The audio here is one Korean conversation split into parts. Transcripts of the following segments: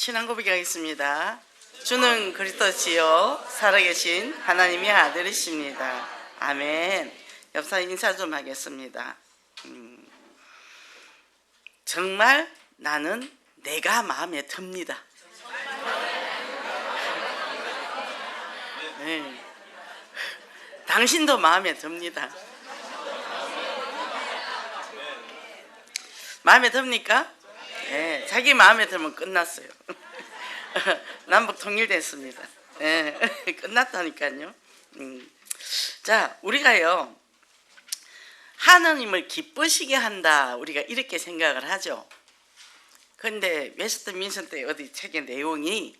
신앙 고백하겠습니다. 주는 그리스도시요 살아계신 하나님의 아들이십니다. 아멘. 옆사람 인사 좀 하겠습니다. 정말 나는 내가 마음에 듭니다. 네. 당신도 마음에 듭니다. 마음에 듭니까? 네, 자기 마음에 들면 끝났어요. 남북 통일됐습니다. 네, 끝났다니까요. 자, 우리가요 하나님을 기쁘시게 한다, 우리가 이렇게 생각을 하죠. 그런데 웨스트민스터 어디 책의 내용이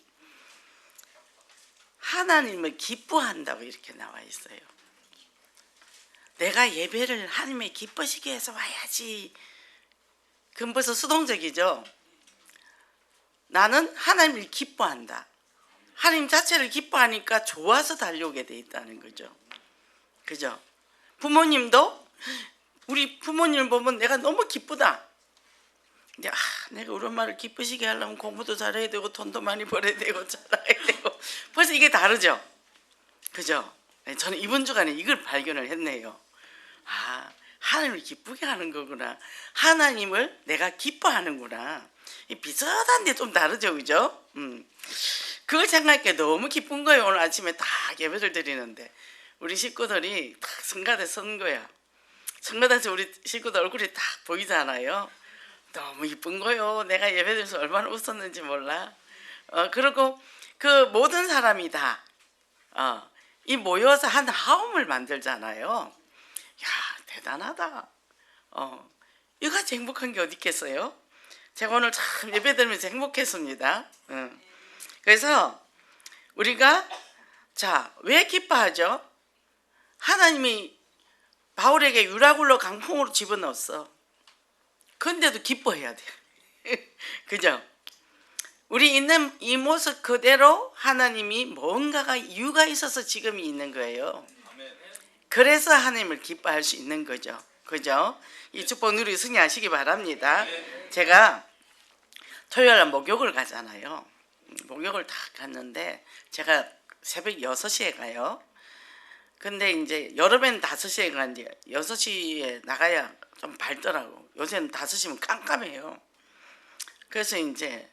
하나님을 기뻐한다고 이렇게 나와 있어요. 내가 예배를 하나님의 기쁘시게 해서 와야지. 그건 벌써 수동적이죠. 나는 하나님을 기뻐한다. 하나님 자체를 기뻐하니까 좋아서 달려오게 돼 있다는 거죠. 그죠? 부모님도 우리 부모님을 보면 내가 너무 기쁘다. 근데 내가 우리 엄마를 기쁘시게 하려면 공부도 잘해야 되고 돈도 많이 벌어야 되고 잘해야 되고 벌써 이게 다르죠. 그죠? 저는 이번 주간에 이걸 발견을 했네요. 하나님을 기쁘게 하는 거구나. 하나님을 내가 기뻐하는구나. 비슷한데 좀 다르죠, 그죠? 그걸 생각하니까 너무 기쁜 거예요. 오늘 아침에 다 예배를 드리는데 우리 식구들이 딱 성가대 선 거야. 성가대에서 우리 식구들 얼굴이 딱 보이잖아요. 너무 이쁜 거요. 내가 예배 드려서 얼마나 웃었는지 몰라. 그리고 그 모든 사람이 다 이 모여서 한 화음을 만들잖아요. 야, 대단하다. 이거같이 행복한 게 어디 있겠어요? 제가 오늘 참 예배 드리면서 행복했습니다. 그래서 우리가 왜 기뻐하죠? 하나님이 바울에게 유라굴로 강풍으로 집어넣었어. 그런데도 기뻐해야 돼요. 그죠? 우리 있는 이 모습 그대로 하나님이 뭔가가 이유가 있어서 지금이 있는 거예요. 그래서 하나님을 기뻐할 수 있는 거죠. 그죠? 이 축복 누리 승리하시기 바랍니다. 제가 토요일날 목욕을 가잖아요. 목욕을 다 갔는데 제가 새벽 6시에 가요. 근데 이제 여름에는 5시에 가는데 6시에 나가야 좀 밝더라고. 요새는 5시면 깜깜해요. 그래서 이제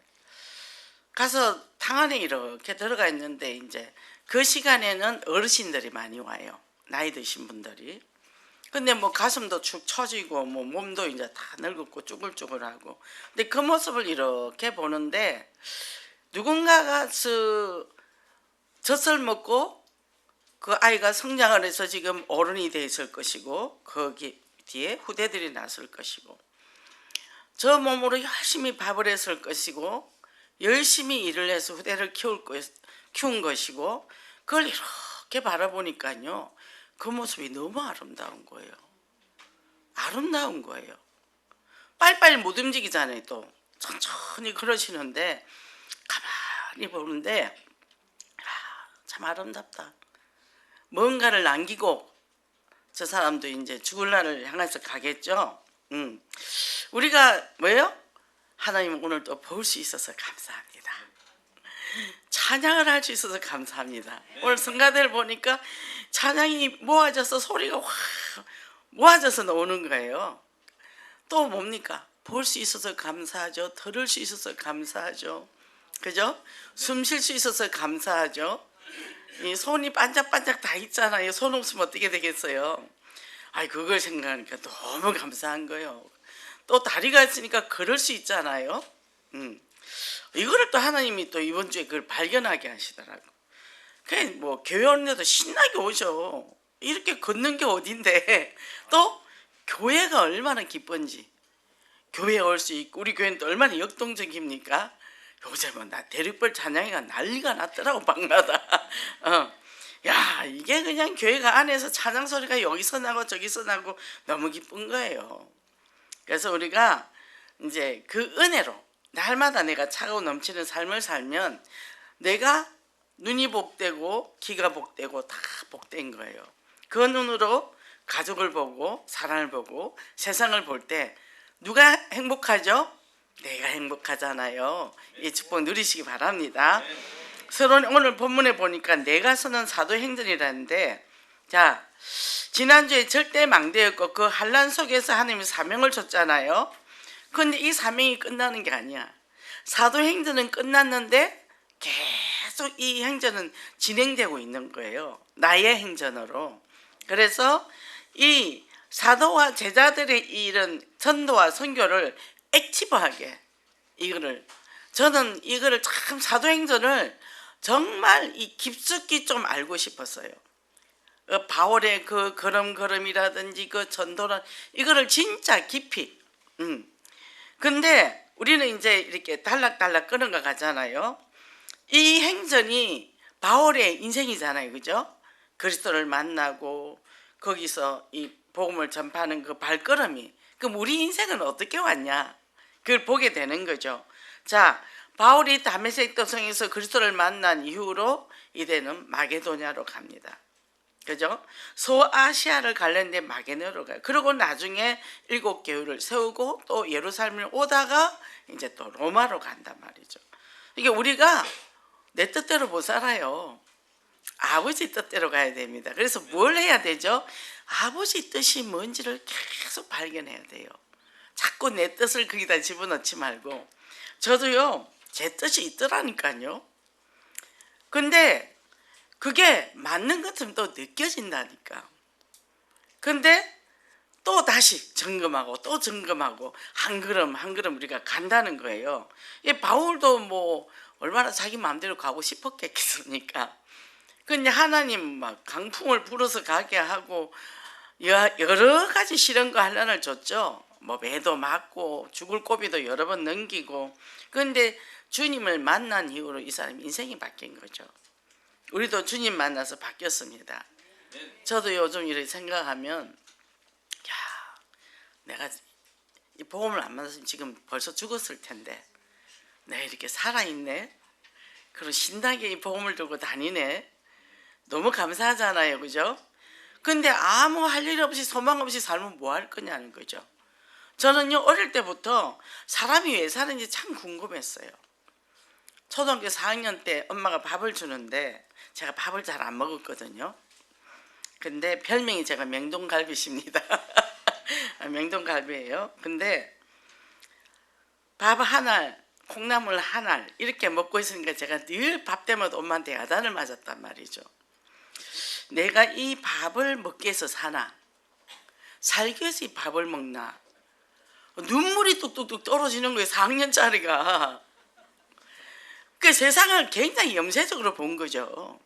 가서 탕 안에 이렇게 들어가 있는데 이제 그 시간에는 어르신들이 많이 와요. 나이 드신 분들이. 근데 뭐 가슴도 축 처지고 뭐 몸도 이제 다 늙었고 쭈글쭈글하고. 근데 그 모습을 이렇게 보는데 누군가가 젖을 먹고 그 아이가 성장을 해서 지금 어른이 돼 있을 것이고 거기 뒤에 후대들이 났을 것이고 저 몸으로 열심히 밥을 했을 것이고 열심히 일을 해서 후대를 키운 것이고 그걸 이렇게 바라보니까요 그 모습이 너무 아름다운 거예요. 아름다운 거예요. 빨리빨리 못 움직이잖아요. 또 천천히 그러시는데 가만히 보는데 참 아름답다. 뭔가를 남기고 저 사람도 이제 죽을 날을 향해서 가겠죠. 우리가 뭐예요? 하나님 오늘 또 볼 수 있어서 감사합니다. 찬양을 할 수 있어서 감사합니다. 오늘 성가대를 보니까 찬양이 모아져서 소리가 확 모아져서 나오는 거예요. 또 뭡니까? 볼 수 있어서 감사하죠. 들을 수 있어서 감사하죠. 그죠? 숨 쉴 수 있어서 감사하죠. 이 손이 반짝반짝 다 있잖아요. 손 없으면 어떻게 되겠어요? 그걸 생각하니까 너무 감사한 거예요. 또 다리가 있으니까 걸을 수 있잖아요. 이거를 또 하나님이 또 이번 주에 그걸 발견하게 하시더라고. 그냥 뭐 교회 오는 데도 신나게 오죠. 이렇게 걷는 게 어딘데 또 교회가 얼마나 기쁜지. 교회에 올 수 있고 우리 교회는 또 얼마나 역동적입니까? 요새 뭐 대륙별 찬양회가 난리가 났더라고 방마다. 야, 이게 그냥 교회가 안에서 찬양 소리가 여기서 나고 저기서 나고 너무 기쁜 거예요. 그래서 우리가 이제 그 은혜로 날마다 내가 차가워 넘치는 삶을 살면 내가 눈이 복되고 귀가 복되고 다 복된 거예요. 그 눈으로 가족을 보고 사람을 보고 세상을 볼 때 누가 행복하죠? 내가 행복하잖아요. 이 축복 누리시기 바랍니다. 서로 오늘 본문에 보니까 내가 서는 사도행전이라는데, 자, 지난주에 절대 망대였고 그 환란 속에서 하나님이 사명을 줬잖아요. 그런데 이 사명이 끝나는 게 아니야. 사도행전은 끝났는데 계속 이 행전은 진행되고 있는 거예요. 나의 행전으로. 그래서 이 사도와 제자들의 이런 전도와 선교를 액티브하게 저는 이거를 참 사도행전을 정말 이 깊숙이 좀 알고 싶었어요. 바울의 그 걸음걸음이라든지 그 전도란 이거를 진짜 깊이. 근데 우리는 이제 이렇게 달락달락 끊어가 가잖아요. 이 행전이 바울의 인생이잖아요, 그죠? 그리스도를 만나고 거기서 이 복음을 전파하는 그 발걸음이. 그럼 우리 인생은 어떻게 왔냐? 그걸 보게 되는 거죠. 자, 바울이 다메섹 도성에서 그리스도를 만난 이후로 이제는 마게도냐로 갑니다. 그죠? 소아시아를 가려는데 마게도냐로 가요. 그리고 나중에 7교회를 세우고 또 예루살렘을 오다가 이제 또 로마로 간단 말이죠. 이게 우리가 내 뜻대로 못 살아요. 아버지 뜻대로 가야 됩니다. 그래서 뭘 해야 되죠? 아버지 뜻이 뭔지를 계속 발견해야 돼요. 자꾸 내 뜻을 거기다 집어넣지 말고. 저도요, 제 뜻이 있더라니까요. 근데 그게 맞는 것처럼 또 느껴진다니까. 근데 또 다시 점검하고 또 점검하고 한 걸음 한 걸음 우리가 간다는 거예요. 이 바울도 뭐 얼마나 자기 마음대로 가고 싶었겠습니까? 근데 하나님 막 강풍을 불어서 가게 하고 여러 가지 시련과 환난을 줬죠. 뭐 매도 맞고 죽을 고비도 여러 번 넘기고. 그런데 주님을 만난 이후로 이 사람 인생이 바뀐 거죠. 우리도 주님 만나서 바뀌었습니다. 저도 요즘 이렇게 생각하면, 야, 내가 이 복음을 안 만났으면 지금 벌써 죽었을 텐데 내가 이렇게 살아있네. 그리고 신나게 이 복음을 들고 다니네. 너무 감사하잖아요, 그죠? 근데 아무 할 일 없이 소망 없이 살면 뭐 할 거냐는 거죠. 저는요, 어릴 때부터 사람이 왜 사는지 참 궁금했어요. 초등학교 4학년 때 엄마가 밥을 주는데 제가 밥을 잘 안 먹었거든요. 근데 별명이 제가 맹동갈비십니다. 맹동갈비예요. 근데 밥 한 알, 콩나물 한 알 이렇게 먹고 있으니까 제가 늘 밥 때마다 엄마한테 야단을 맞았단 말이죠. 내가 이 밥을 먹기 위해서 사나? 살기 위해서 이 밥을 먹나? 눈물이 뚝뚝뚝 떨어지는 거예요, 4학년짜리가. 그 세상을 굉장히 염세적으로 본 거죠.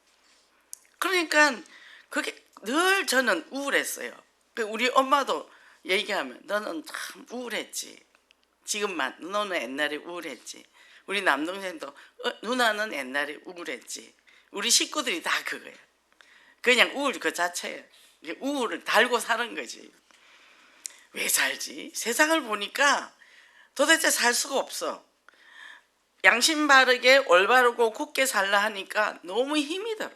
그러니까 그게 늘 저는 우울했어요. 우리 엄마도 얘기하면 너는 참 우울했지. 지금만 너는 옛날에 우울했지. 우리 남동생도 누나는 옛날에 우울했지. 우리 식구들이 다 그거예요. 그냥 우울 그 자체예요. 우울을 달고 사는 거지. 왜 살지? 세상을 보니까 도대체 살 수가 없어. 양심 바르게 올바르고 굳게 살라 하니까 너무 힘이 들어.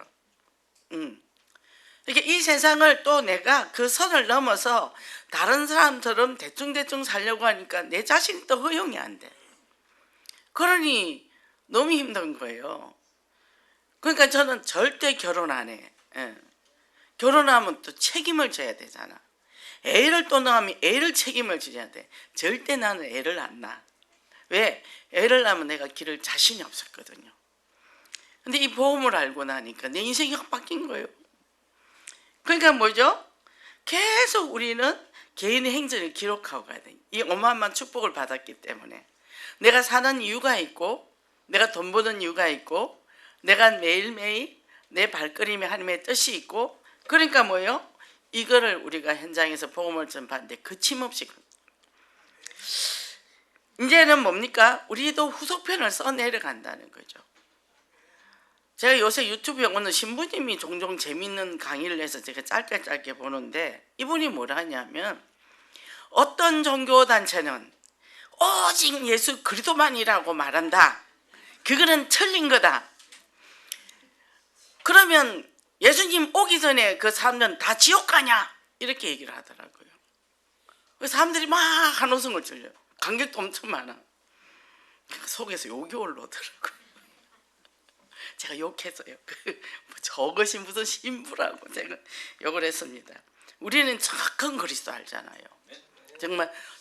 이렇게 이 세상을 또 내가 그 선을 넘어서 다른 사람처럼 대충대충 살려고 하니까 내 자신이 또 허용이 안 돼. 그러니 너무 힘든 거예요. 그러니까 저는 절대 결혼 안 해. 결혼하면 또 책임을 져야 되잖아. 애를 또 낳으면 애를 책임을 져야 돼. 절대 나는 애를 안 낳아. 왜? 애를 낳으면 내가 기를 자신이 없었거든요. 근데 이 보험을 알고 나니까 내 인생이 확 바뀐 거예요. 그러니까 뭐죠? 계속 우리는 개인의 행전을 기록하고 가야 돼. 이 어마어마한 축복을 받았기 때문에. 내가 사는 이유가 있고, 내가 돈 버는 이유가 있고, 내가 매일매일 내 발걸음에 하나님의 뜻이 있고, 그러니까 뭐예요? 이거를 우리가 현장에서 복음을 전파하는데 거침없이. 이제는 뭡니까? 우리도 후속편을 써내려간다는 거죠. 제가 요새 유튜브에 오는 신부님이 종종 재밌는 강의를 해서 제가 짧게 보는데, 이분이 뭐라 하냐면, 어떤 종교단체는 오직 예수 그리스도만이라고 말한다. 그거는 틀린 거다. 그러면 예수님 오기 전에 그 사람들은 다 지옥 가냐? 이렇게 얘기를 하더라고요. 사람들이 막 한호성을 질려요. 관객도 엄청 많아. 속에서 욕이 올라오더라고요. 제가 욕했어요. 저것이 무슨 신부라고 제가 욕을 했습니다. 우리는 정확한 그리스도 알잖아요.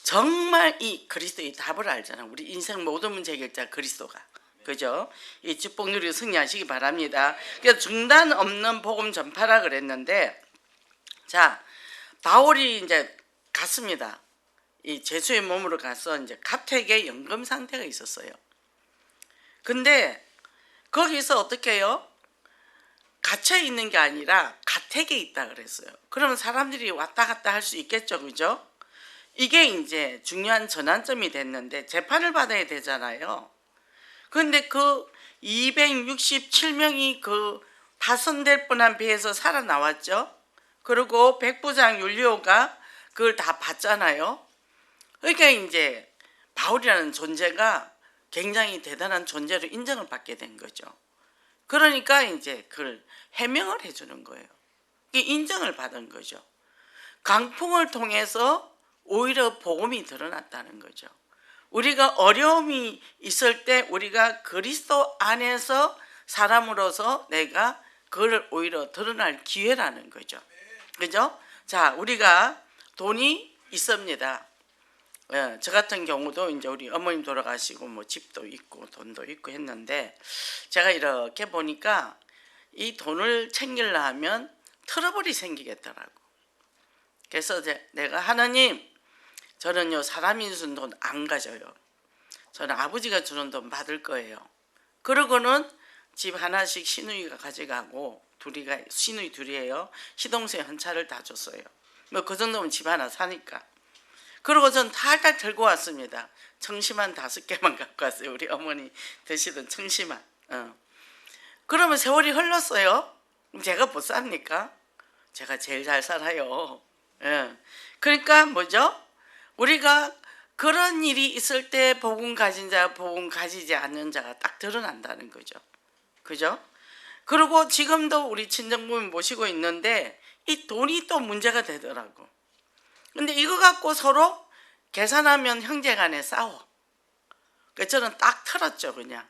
정말 이 그리스도의 답을 알잖아요. 우리 인생 모든 문제 해결자 그리스도가. 그죠? 이 축복 누리고 승리하시기 바랍니다. 그래서 중단 없는 복음 전파라 그랬는데, 자, 바울이 이제 갔습니다. 이 제수의 몸으로 가서 이제 갑택에 연금 상태가 있었어요. 근데 거기서 어떻게 해요? 갇혀 있는 게 아니라 가택에 있다 그랬어요. 그러면 사람들이 왔다 갔다 할 수 있겠죠, 그죠? 이게 이제 중요한 전환점이 됐는데 재판을 받아야 되잖아요. 그런데 그 267명이 그 파손될 뻔한 배에서 살아나왔죠. 그리고 백부장 율리오가 그걸 다 봤잖아요. 그러니까 이제 바울이라는 존재가 굉장히 대단한 존재로 인정을 받게 된 거죠. 그러니까 이제 그걸 해명을 해주는 거예요. 인정을 받은 거죠. 강풍을 통해서 오히려 복음이 드러났다는 거죠. 우리가 어려움이 있을 때 우리가 그리스도 안에서 사람으로서 내가 그걸 오히려 드러날 기회라는 거죠. 그죠? 자, 우리가 돈이 있습니다. 저 같은 경우도 이제 우리 어머님 돌아가시고 뭐 집도 있고 돈도 있고 했는데, 제가 이렇게 보니까 이 돈을 챙기려 하면 트러블이 생기겠더라고. 그래서 내가 하나님, 저는요 사람이 주는 돈 안 가져요. 저는 아버지가 주는 돈 받을 거예요. 그러고는 집 하나씩 시누이가 가져가고, 시누이 둘이에요. 시동생 한 차를 다 줬어요. 뭐 그 정도면 집 하나 사니까. 그리고 전 탈탈 들고 왔습니다. 청심환 5개만 갖고 왔어요. 우리 어머니 드시던 청심환. 그러면 세월이 흘렀어요. 제가 못 삽니까? 제가 제일 잘 살아요. 그러니까 뭐죠? 우리가 그런 일이 있을 때 복음 가진 자, 복음 가지지 않는 자가 딱 드러난다는 거죠. 그죠? 그리고 지금도 우리 친정부모 모시고 있는데 이 돈이 또 문제가 되더라고. 근데 이거 갖고 서로 계산하면 형제간에 싸워. 그래서 저는 딱 털었죠. 그냥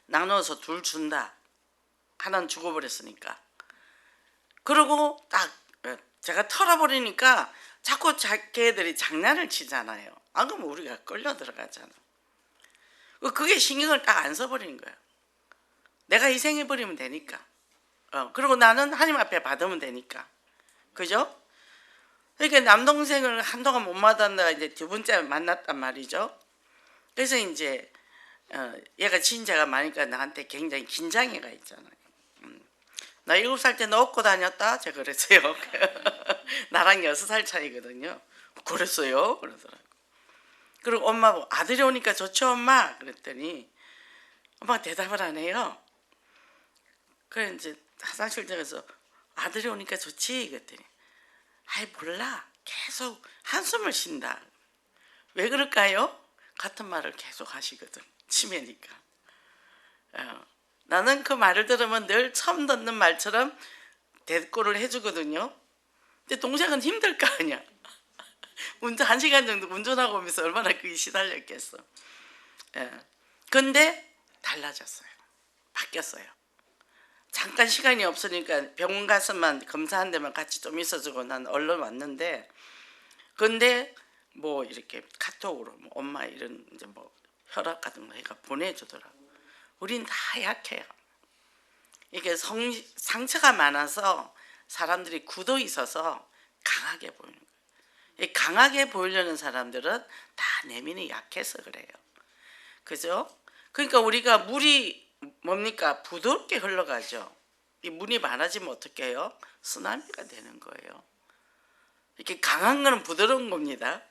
나눠서 둘 준다. 하나는 죽어버렸으니까. 그리고 딱 제가 털어버리니까 자꾸 걔들이 장난을 치잖아요. 안 그러면 우리가 끌려 들어가잖아. 그게 신경을 딱 안 써버린 거야. 내가 희생해버리면 되니까. 그리고 나는 하나님 앞에 받으면 되니까. 그죠? 그러니까 남동생을 한동안 못 만났다가 이제 두 번째 만났단 말이죠. 그래서 이제 얘가 진짜가 많으니까 나한테 굉장히 긴장해가 있잖아요. 나 7살 때 너 업고 다녔다? 제가 그랬어요. 나랑 6살 차이거든요. 그랬어요? 그러더라고. 그리고 엄마 뭐 아들이 오니까 좋죠 엄마? 그랬더니 엄마가 대답을 안 해요. 그래 이제 화장실 들어가서 아들이 오니까 좋지? 그랬더니 아이 몰라. 계속 한숨을 쉰다. 왜 그럴까요? 같은 말을 계속 하시거든. 치매니까. 나는 그 말을 들으면 늘 처음 듣는 말처럼 대꾸를 해주거든요. 근데 동생은 힘들 거 아니야. 운전 1시간 정도 운전하고 오면서 얼마나 그게 시달렸겠어. 근데 달라졌어요. 바뀌었어요. 잠깐 시간이 없으니까 병원 가서만 검사한 데만 같이 좀 있어주고 난 얼른 왔는데, 근데 뭐 이렇게 카톡으로 뭐 엄마 이런 이제 뭐 혈압 같은 거 해가 보내주더라고. 우린 다 약해요. 이게 상처가 많아서 사람들이 굳어 있어서 강하게 보이는 거예요. 강하게 보이려는 사람들은 다 내면이 약해서 그래요. 그죠? 그러니까 우리가 물이 뭡니까? 부드럽게 흘러가죠. 이 물이 많아지면 어떻게 해요? 쓰나미가 되는 거예요. 이렇게 강한 거는 부드러운 겁니다.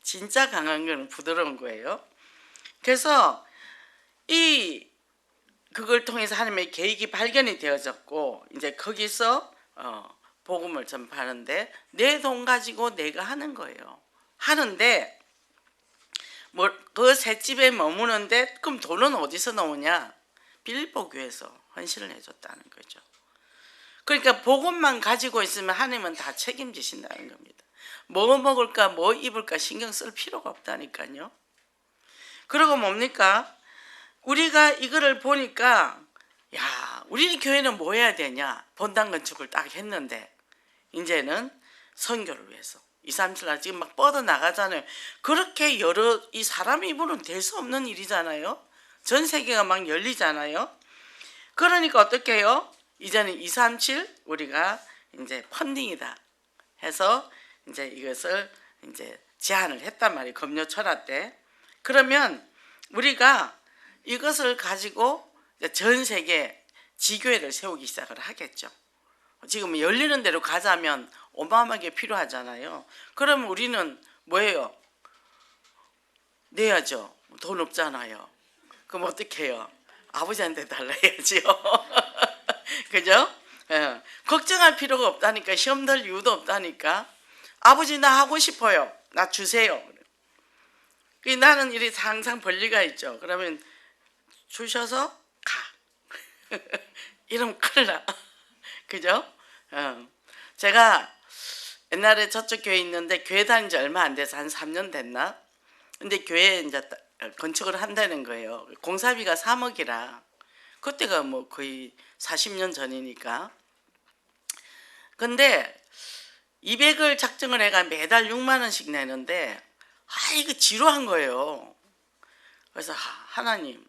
진짜 강한 거는 부드러운 거예요. 그래서 그걸 통해서 하나님의 계획이 발견이 되어졌고, 이제 거기서 복음을 전파하는데 내 돈 가지고 내가 하는 거예요. 하는데 뭐 그 셋집에 머무는데 그럼 돈은 어디서 나오냐? 빌립보 교회에서 헌신을 해줬다는 거죠. 그러니까 복음만 가지고 있으면 하나님은 다 책임지신다는 겁니다. 뭐 먹을까 뭐 입을까 신경 쓸 필요가 없다니까요. 그리고 뭡니까? 우리가 이거를 보니까 야, 우리 교회는 뭐 해야 되냐? 본당 건축을 딱 했는데 이제는 선교를 위해서 2, 3, 7날 지금 막 뻗어 나가잖아요. 그렇게 여러 이 사람 입으로는 될 수 없는 일이잖아요. 전 세계가 막 열리잖아요. 그러니까 어떻게 해요? 이제는 2, 3, 7 우리가 이제 펀딩이다 해서 이제 이것을 이제 제안을 했단 말이에요. 금요 철학 때. 그러면 우리가 이것을 가지고 전 세계 지교회를 세우기 시작을 하겠죠. 지금 열리는 대로 가자면 어마어마하게 필요하잖아요. 그럼 우리는 뭐예요? 내야죠. 돈 없잖아요. 그럼 어떻게 해요? 아버지한테 달라야지요. 그죠? 예. 걱정할 필요가 없다니까. 시험 들 이유도 없다니까. 아버지 나 하고 싶어요. 나 주세요. 나는 이리 항상 권리가 있죠. 그러면 주셔서 가. 이러면 큰일 나. 그죠? 제가 옛날에 저쪽 교회 있는데 교회 다닌 지 얼마 안 돼서 한 3년 됐나? 근데 교회에 이제 건축을 한다는 거예요. 공사비가 3억이라. 그때가 뭐 거의 40년 전이니까. 근데 200을 작정을 해가 매달 6만 원씩 내는데 이거 지루한 거예요. 그래서 하나님,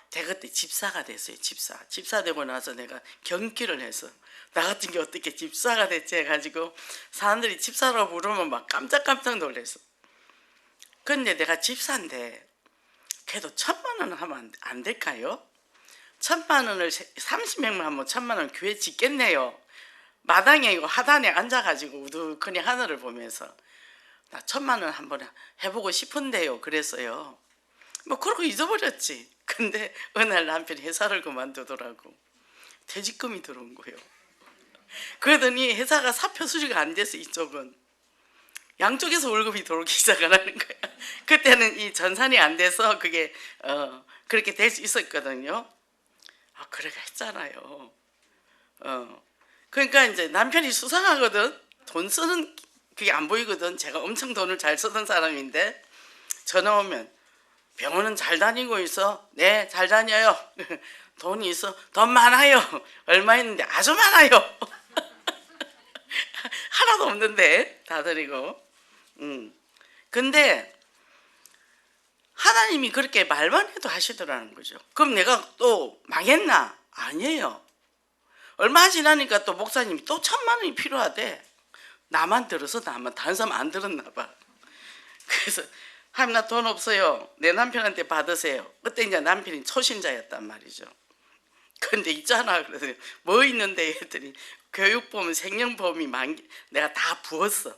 제가 그때 집사가 됐어요. 집사 되고 나서 내가 경기를 해서 나 같은 게 어떻게 집사가 됐지 해가지고 사람들이 집사라고 부르면 막 깜짝깜짝 놀랐어. 근데 내가 집사인데 그래도 1,000만 원 하면 안 될까요? 1,000만 원을 30명만 하면 1,000만 원 교회 짓겠네요. 마당에 이거 하단에 앉아가지고 우두커니 하늘을 보면서 나 1,000만 원 한번 해보고 싶은데요. 그랬어요. 뭐 그러고 잊어버렸지. 근데 어느 날 남편이 회사를 그만두더라고. 퇴직금이 들어온 거예요. 그러더니 회사가 사표 수리가 안 돼서 이쪽은 양쪽에서 월급이 들어오기 시작을 하는 거야. 그때는 이 전산이 안 돼서 그게 그렇게 될 수 있었거든요. 그래가 했잖아요. 그러니까 이제 남편이 수상하거든. 돈 쓰는 그게 안 보이거든. 제가 엄청 돈을 잘 쓰던 사람인데 전화 오면 병원은 잘 다니고 있어. 네, 잘 다녀요. 돈이 있어. 돈 많아요. 얼마 있는데 아주 많아요. 하나도 없는데 다 드리고. 근데 하나님이 그렇게 말만 해도 하시더라는 거죠. 그럼 내가 또 망했나? 아니에요. 얼마 지나니까 또 목사님이 또 1,000만 원이 필요하대. 나만 들어서 나만, 다른 사람 안 들었나 봐. 그래서 하나님 나 돈 없어요. 내 남편한테 받으세요. 그때 이제 남편이 초신자였단 말이죠. 근데 있잖아. 그래서 뭐 있는데 했더니 교육보험, 생명보험이 내가 다 부었어.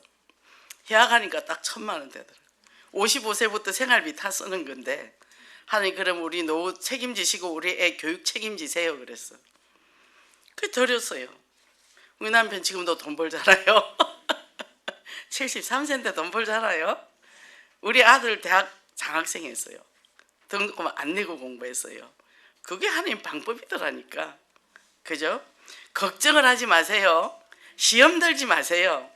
해약하니까 딱 1,000만 원 되더라. 55세부터 생활비 다 쓰는 건데 하나님 그럼 우리 노후 책임지시고 우리 애 교육 책임지세요 그랬어. 그래 드렸어요. 우리 남편 지금도 돈 벌잖아요. 73세인데 돈 벌잖아요. 우리 아들 대학 장학생 했어요. 등록금 안 내고 공부했어요. 그게 하나님 방법이더라니까. 그죠? 걱정을 하지 마세요. 시험 들지 마세요.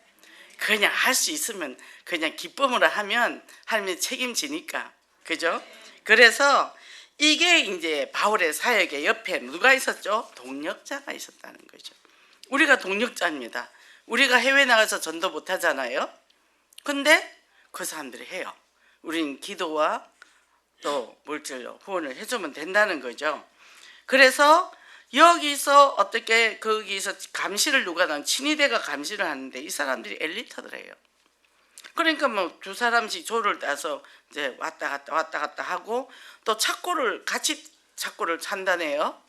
그냥 할 수 있으면 그냥 기쁨으로 하면 하나님이 책임지니까. 그죠? 그래서 이게 이제 바울의 사역의 옆에 누가 있었죠? 동력자가 있었다는 거죠. 우리가 동력자입니다. 우리가 해외 나가서 전도 못 하잖아요. 근데 그 사람들이 해요. 우린 기도와 또 물질로 후원을 해주면 된다는 거죠. 그래서 여기서 어떻게 거기서 감시를 누가 난 친위대가 감시를 하는데 이 사람들이 엘리트더래요. 그러니까 뭐 두 사람씩 조를 따서 이제 왔다 갔다 하고 또 착고를 같이 착고를 찬다네요.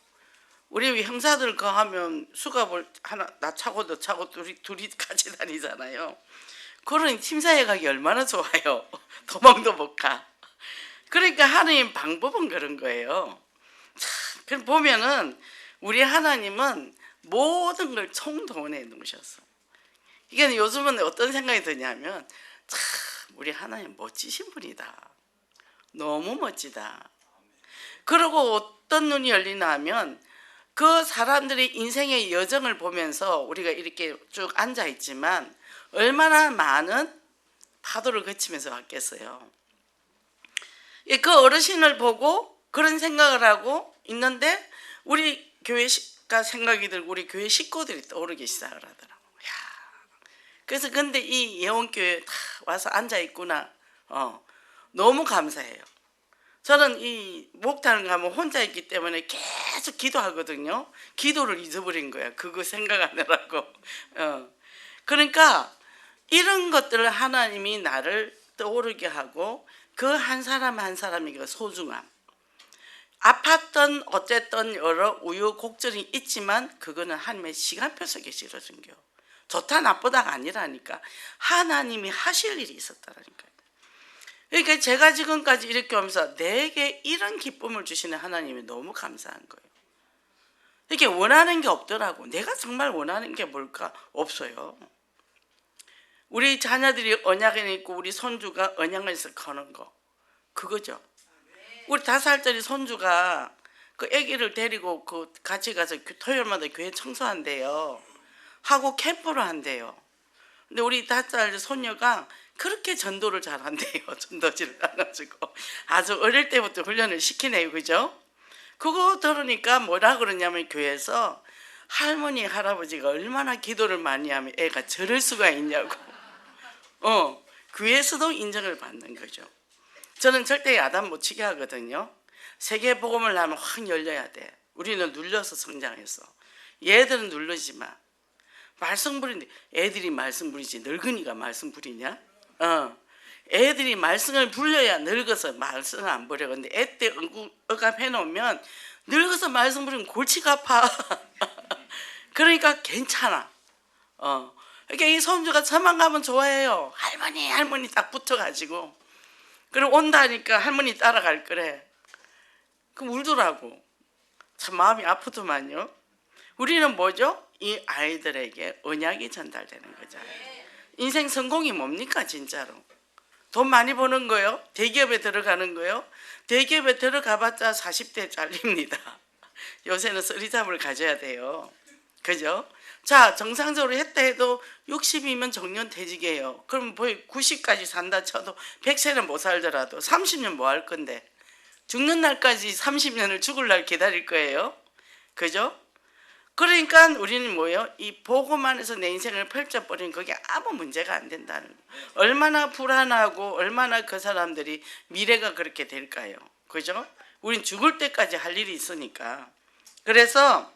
우리 형사들 거 하면 수갑을 하나 나 차고 너 차고 둘이 같이 다니잖아요. 그러니 팀사회 가기 얼마나 좋아요. 도망도 못 가. 그러니까 하나님 방법은 그런 거예요. 그럼 보면은 우리 하나님은 모든 걸 총동원해 놓으셨어. 이게 요즘은 어떤 생각이 드냐면 참 우리 하나님 멋지신 분이다. 너무 멋지다. 그리고 어떤 눈이 열리나 하면 그 사람들의 인생의 여정을 보면서 우리가 이렇게 쭉 앉아 있지만 얼마나 많은 파도를 거치면서 왔겠어요. 예, 그 어르신을 보고 그런 생각을 하고 있는데 우리 교회가 생각이 들고 우리 교회 식구들이 떠오르기 시작을 하더라고. 야, 그래서 근데 이 예원교회 다 와서 앉아 있구나. 너무 감사해요. 저는 이 목욕탕을 가면 혼자 있기 때문에 계속 기도하거든요. 기도를 잊어버린 거야. 그거 생각하느라고. 그러니까 이런 것들을 하나님이 나를 떠오르게 하고 그 한 사람 한 사람의 그 소중함. 아팠던 어쨌든 여러 우여곡절이 있지만 그거는 하나님의 시간표 속에 실어준 겨. 좋다 나쁘다가 아니라니까 하나님이 하실 일이 있었다라니까요. 그러니까 제가 지금까지 이렇게 하면서 내게 이런 기쁨을 주시는 하나님이 너무 감사한 거예요. 이렇게 원하는 게 없더라고. 내가 정말 원하는 게 뭘까? 없어요. 우리 자녀들이 언약에 있고 우리 손주가 언약에서 거는 거 그거죠. 우리 5살짜리 손주가 그 아기를 데리고 그 같이 가서 토요일마다 교회 청소한대요. 하고 캠프를 한대요. 근데 우리 5살 손녀가 그렇게 전도를 잘한대요. 전도지를 해가지고 아주 어릴 때부터 훈련을 시키네요. 그죠? 그거 들으니까 뭐라 그러냐면 교회에서 할머니 할아버지가 얼마나 기도를 많이 하면 애가 저럴 수가 있냐고. 교회에서도 인정을 받는 거죠. 저는 절대 야단 못 치게 하거든요. 세계 복음을 하면 확 열려야 돼. 우리는 눌려서 성장했어. 얘들은 누르지 마. 말씀 부리는데 애들이 말씀 부리지 늙은이가 말씀 부리냐? 애들이 말씀을 불려야 늙어서 말씀을 안 부려. 근데 애 때 억압해 놓으면 늙어서 말씀 부리면 골치가 아파. 그러니까 괜찮아. 그러니까 이 손주가 저만 가면 좋아해요. 할머니 할머니 딱 붙어가지고 그리고 온다니까 할머니 따라갈 거래. 그럼 울더라고. 참 마음이 아프더만요. 우리는 뭐죠? 이 아이들에게 언약이 전달되는 거잖아요. 인생 성공이 뭡니까 진짜로? 돈 많이 버는 거요? 대기업에 들어가는 거요? 대기업에 들어가봤자 40대 잘립니다. 요새는 쓰리잡을 가져야 돼요. 그죠? 자, 정상적으로 했다 해도 60이면 정년퇴직이에요. 그럼 뭐 90까지 산다 쳐도 100세는 못 살더라도 30년 뭐 할 건데 죽는 날까지 30년을 죽을 날 기다릴 거예요. 그죠? 그러니까 우리는 뭐예요? 이 복음 안에서 내 인생을 펼쳐버리는 그게 아무 문제가 안 된다는 거예요. 얼마나 불안하고 얼마나 그 사람들이 미래가 그렇게 될까요? 그죠? 우린 죽을 때까지 할 일이 있으니까. 그래서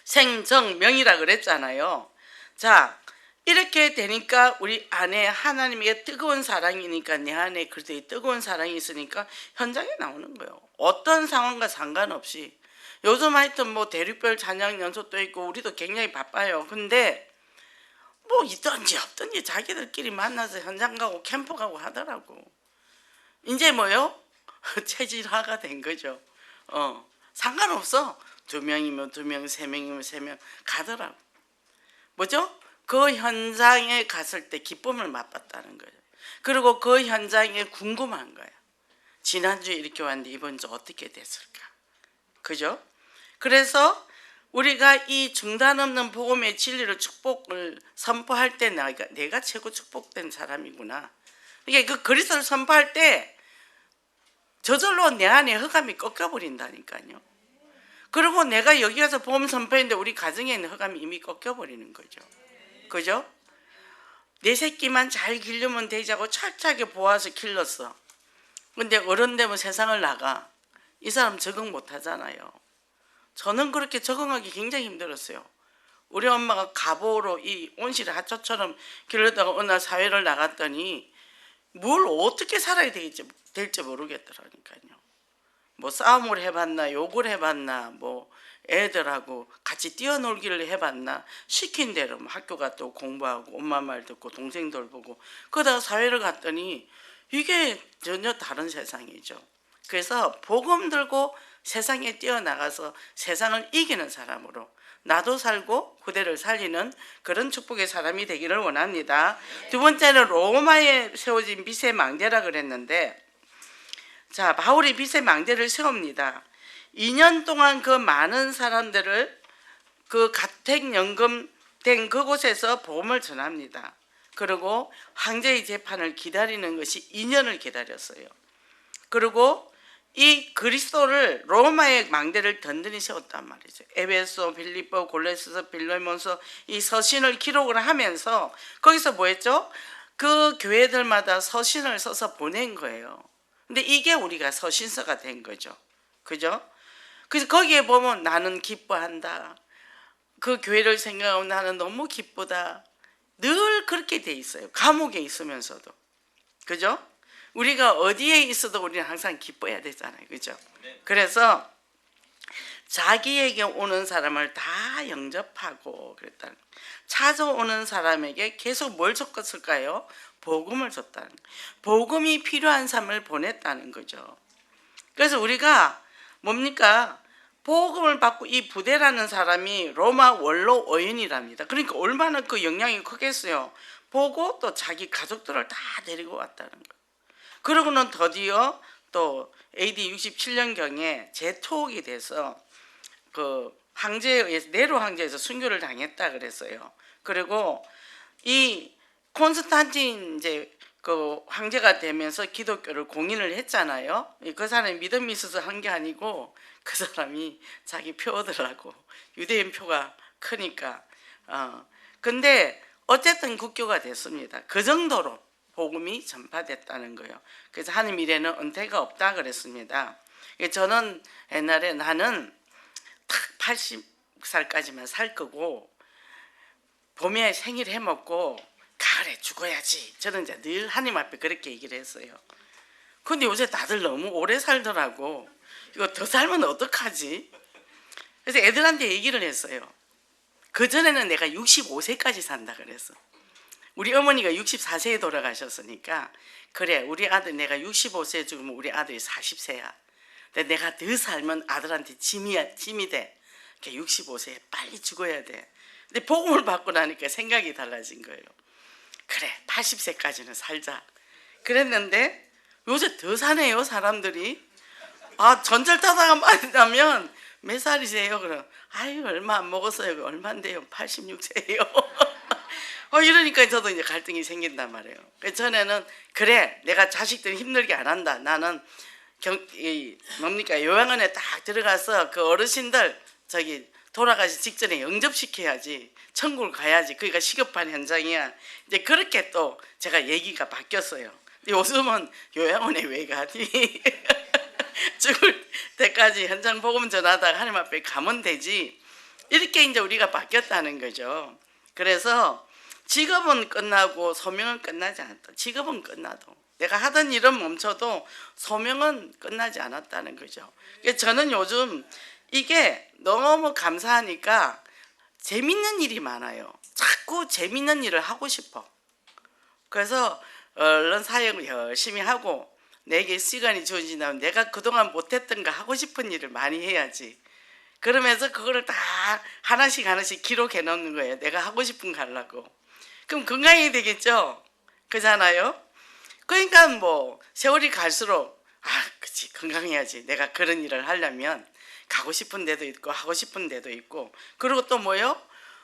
생정명이라 그랬잖아요. 자, 이렇게 되니까 우리 안에 하나님의 뜨거운 사랑이니까 내 안에 그래도 뜨거운 사랑이 있으니까 현장에 나오는 거예요. 어떤 상황과 상관없이. 요즘 하여튼 뭐 대륙별 찬양 연속도 있고 우리도 굉장히 바빠요. 근데 뭐 있든지 없든지 자기들끼리 만나서 현장 가고 캠프 가고 하더라고. 이제 뭐요? 체질화가 된 거죠. 상관없어. 2명이면 2명, 3명이면 3명 가더라고. 뭐죠? 그 현장에 갔을 때 기쁨을 맛봤다는 거예요. 그리고 그 현장에 궁금한 거야. 지난주에 이렇게 왔는데 이번 주 어떻게 됐을까? 그죠? 그래서 우리가 이 중단 없는 복음의 진리를 축복을 선포할 때 내가 최고 축복된 사람이구나. 이게 그 그리스도를 선포할 때 저절로 내 안에 흑암이 꺾여버린다니까요. 그리고 내가 여기 가서 복음 선포했는데 우리 가정에 있는 흑암이 이미 꺾여버리는 거죠. 그죠? 내 새끼만 잘 기르면 되자고 철저하게 보아서 길렀어. 근데 어른 되면 세상을 나가. 이 사람 적응 못 하잖아요. 저는 그렇게 적응하기 굉장히 힘들었어요. 우리 엄마가 가보로 이 온실의 하초처럼 길러다가 어느 날 사회를 나갔더니 뭘 어떻게 살아야 될지 모르겠더라니까요. 뭐 싸움을 해봤나 욕을 해봤나 뭐 애들하고 같이 뛰어놀기를 해봤나 시킨 대로 뭐 학교 갔다 공부하고 엄마 말 듣고 동생들 보고 그러다가 사회를 갔더니 이게 전혀 다른 세상이죠. 그래서 복음 들고 세상에 뛰어나가서 세상을 이기는 사람으로 나도 살고 후대를 살리는 그런 축복의 사람이 되기를 원합니다. 두 번째는 로마에 세워진 빛의 망대라 그랬는데 자, 바울이 빛의 망대를 세웁니다. 2년 동안 그 많은 사람들을 그 가택연금 된 그곳에서 복음을 전합니다. 그리고 황제의 재판을 기다리는 것이 2년을 기다렸어요. 그리고 이 그리스도를 로마의 망대를 든든히 세웠단 말이죠. 에베소, 빌립보, 골로새, 빌레몬서 이 서신을 기록을 하면서 거기서 뭐 했죠? 그 교회들마다 서신을 써서 보낸 거예요. 근데 이게 우리가 서신서가 된 거죠. 그죠? 그래서 거기에 보면 나는 기뻐한다. 그 교회를 생각하면 나는 너무 기쁘다. 늘 그렇게 돼 있어요. 감옥에 있으면서도. 그죠? 우리가 어디에 있어도 우리는 항상 기뻐해야 되잖아요. 그죠? 그래서 자기에게 오는 사람을 다 영접하고 그랬다는 거예요. 찾아오는 사람에게 계속 뭘 줬을까요? 복음을 줬다는 거예요. 복음이 필요한 삶을 보냈다는 거죠. 그래서 우리가 뭡니까? 복음을 받고 이 부대라는 사람이 로마 원로 어인이랍니다. 그러니까 얼마나 그 영향이 크겠어요. 보고 또 자기 가족들을 다 데리고 왔다는 거예요. 그러고는 드디어 또 AD 67년경에 재토옥이 돼서 그 황제에 의해서 네로 황제에서 순교를 당했다 그랬어요. 그리고 이 콘스탄틴 이제 그 황제가 되면서 기독교를 공인을 했잖아요. 그 사람이 믿음이 있어서 한 게 아니고 그 사람이 자기 표어들하고 유대인 표가 크니까 근데 어쨌든 국교가 됐습니다. 그 정도로 복음이 전파됐다는 거예요. 그래서 하나님 일에는 은퇴가 없다 그랬습니다. 저는 옛날에 나는 딱 80살까지만 살 거고 봄에 생일 해먹고 가을에 죽어야지. 저는 이제 늘 하나님 앞에 그렇게 얘기를 했어요. 근데 요새 다들 너무 오래 살더라고. 이거 더 살면 어떡하지? 그래서 애들한테 얘기를 했어요. 그전에는 내가 65세까지 산다 그랬어. 우리 어머니가 64세에 돌아가셨으니까 그래 우리 아들 내가 65세에 죽으면 우리 아들이 40세야. 근데 내가 더 살면 아들한테 짐이 돼. 65세에 빨리 죽어야 돼. 근데 복음을 받고 나니까 생각이 달라진 거예요. 그래 80세까지는 살자. 그랬는데 요새 더 사네요 사람들이. 전철 타다가 만나면 몇 살이세요? 그럼 아유 얼마 안 먹었어요. 얼마인데요? 86세예요. 이러니까 저도 이제 갈등이 생긴단 말이에요. 전에는 그래 내가 자식들 힘들게 안 한다. 나는 뭡니까 요양원에 딱 들어가서 그 어르신들 저기 돌아가시 직전에 영접시켜야지. 천국을 가야지. 그러니까 시급한 현장이야. 이제 그렇게 또 제가 얘기가 바뀌었어요. 요즘은 요양원에 왜 가니? 죽을 때까지 현장 복음 전하다가 하나님 앞에 가면 되지. 이렇게 이제 우리가 바뀌었다는 거죠. 그래서 직업은 끝나고 소명은 끝나지 않았다. 직업은 끝나도 내가 하던 일은 멈춰도 소명은 끝나지 않았다는 거죠. 저는 요즘 이게 너무 감사하니까 재밌는 일이 많아요. 자꾸 재밌는 일을 하고 싶어. 그래서 얼른 사역을 열심히 하고 내게 시간이 주어진다면 내가 그동안 못했던 거 하고 싶은 일을 많이 해야지. 그러면서 그거를 다 하나씩 기록해 놓는 거예요. 내가 하고 싶은 거 하려고. 그럼 건강이 되겠죠? 그잖아요? 그러니까 뭐 세월이 갈수록 그치 건강해야지. 내가 그런 일을 하려면 가고 싶은 데도 있고 하고 싶은 데도 있고 그리고 또 뭐요?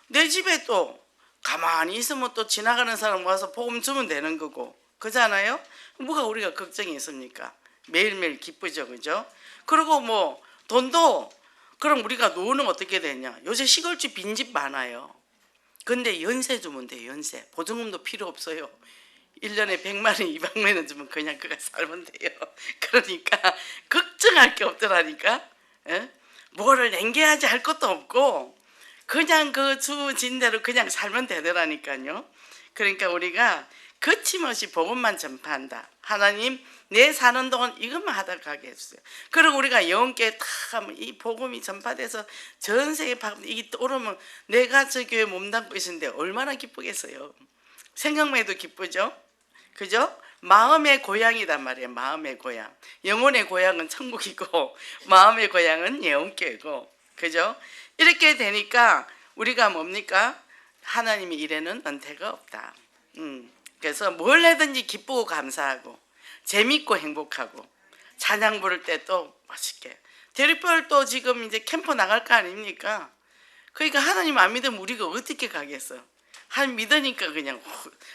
내 집에 또 가만히 있으면 또 지나가는 사람 와서 복음 주면 되는 거고 그잖아요? 뭐가 우리가 걱정이 있습니까? 매일매일 기쁘죠. 그죠? 그리고 뭐 돈도 그럼 우리가 노후는 어떻게 되냐? 요새 시골집 빈집 많아요. 근데 연세 주면 돼요. 연세. 보증금도 필요 없어요. 1년에 100만 원, 200만 원 주면 그냥 그가 살면 돼요. 그러니까 걱정할 게 없더라니까. 뭐를 남겨야지 할 것도 없고 그냥 그 주어진 대로 그냥 살면 되더라니까요. 그러니까 우리가 거침없이 복음만 전파한다. 하나님 내 사는 동안 이것만 하다 가게 해주세요. 그리고 우리가 영혼께 다 하면 이 복음이 전파돼서 전 세계 이게 떠오르면 내가 저 교회 몸담고 있는데 얼마나 기쁘겠어요. 생각만 해도 기쁘죠. 그죠? 마음의 고향이란 말이에요. 마음의 고향. 영혼의 고향은 천국이고 마음의 고향은 영혼교회고 그죠? 이렇게 되니까 우리가 뭡니까? 하나님의 일에는 은퇴가 없다. 그래서 뭘 해든지 기쁘고 감사하고 재밌고 행복하고 찬양 부를 때 또 맛있게 대리별 또 지금 이제 캠프 나갈 거 아닙니까? 그러니까 하나님 안 믿으면 우리가 어떻게 가겠어? 하나님 믿으니까 그냥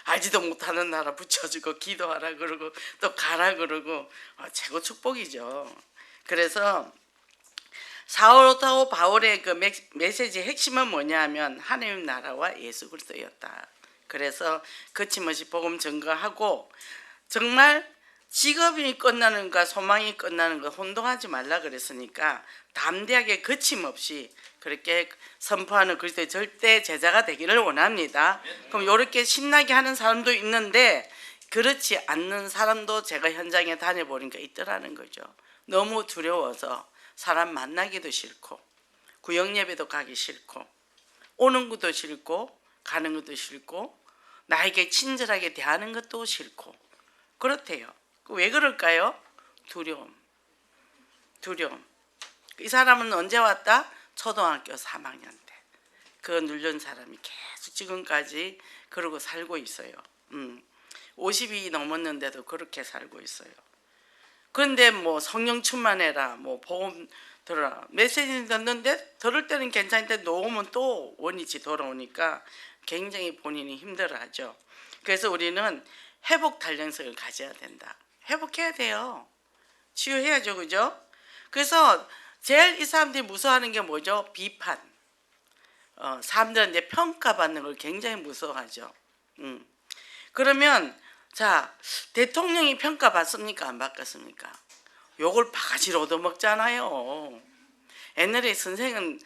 알지도 못하는 나라 붙여주고 기도하라 그러고 또 가라 그러고 최고 축복이죠. 그래서 사울하고 바울의 그 메시지의 핵심은 뭐냐 하면 하나님 나라와 예수 그리스도였다. 그래서 거침없이 복음 증거하고 정말 직업이 끝나는 것과 소망이 끝나는 것 혼동하지 말라 그랬으니까 담대하게 거침없이 그렇게 선포하는 그리스도의 절대 제자가 되기를 원합니다. 그럼 이렇게 신나게 하는 사람도 있는데 그렇지 않는 사람도 제가 현장에 다녀보니까 있더라는 거죠. 너무 두려워서 사람 만나기도 싫고 구역 예배도 가기 싫고 오는 것도 싫고 가는 것도 싫고 나에게 친절하게 대하는 것도 싫고 그렇대요. 왜 그럴까요? 두려움. 이 사람은 언제 왔다? 초등학교 3학년 때. 그 누른 사람이 계속 지금까지 그러고 살고 있어요. 50이 넘었는데도 그렇게 살고 있어요. 그런데 뭐 성령 충만해라, 뭐 복음 들어라, 메시지 듣는데 들을 때는 괜찮은데 놓으면 또 원위치 돌아오니까 굉장히 본인이 힘들어하죠. 그래서 우리는 회복 단련성을 가져야 된다. 회복해야 돼요. 치유해야죠, 그죠? 그래서 제일 이 사람들이 무서워하는 게 뭐죠? 비판. 사람들한테 평가받는 걸 굉장히 무서워하죠. 그러면 자, 대통령이 평가받습니까? 안 받겠습니까? 욕을 바가지로 얻어먹잖아요. 옛날에 선생은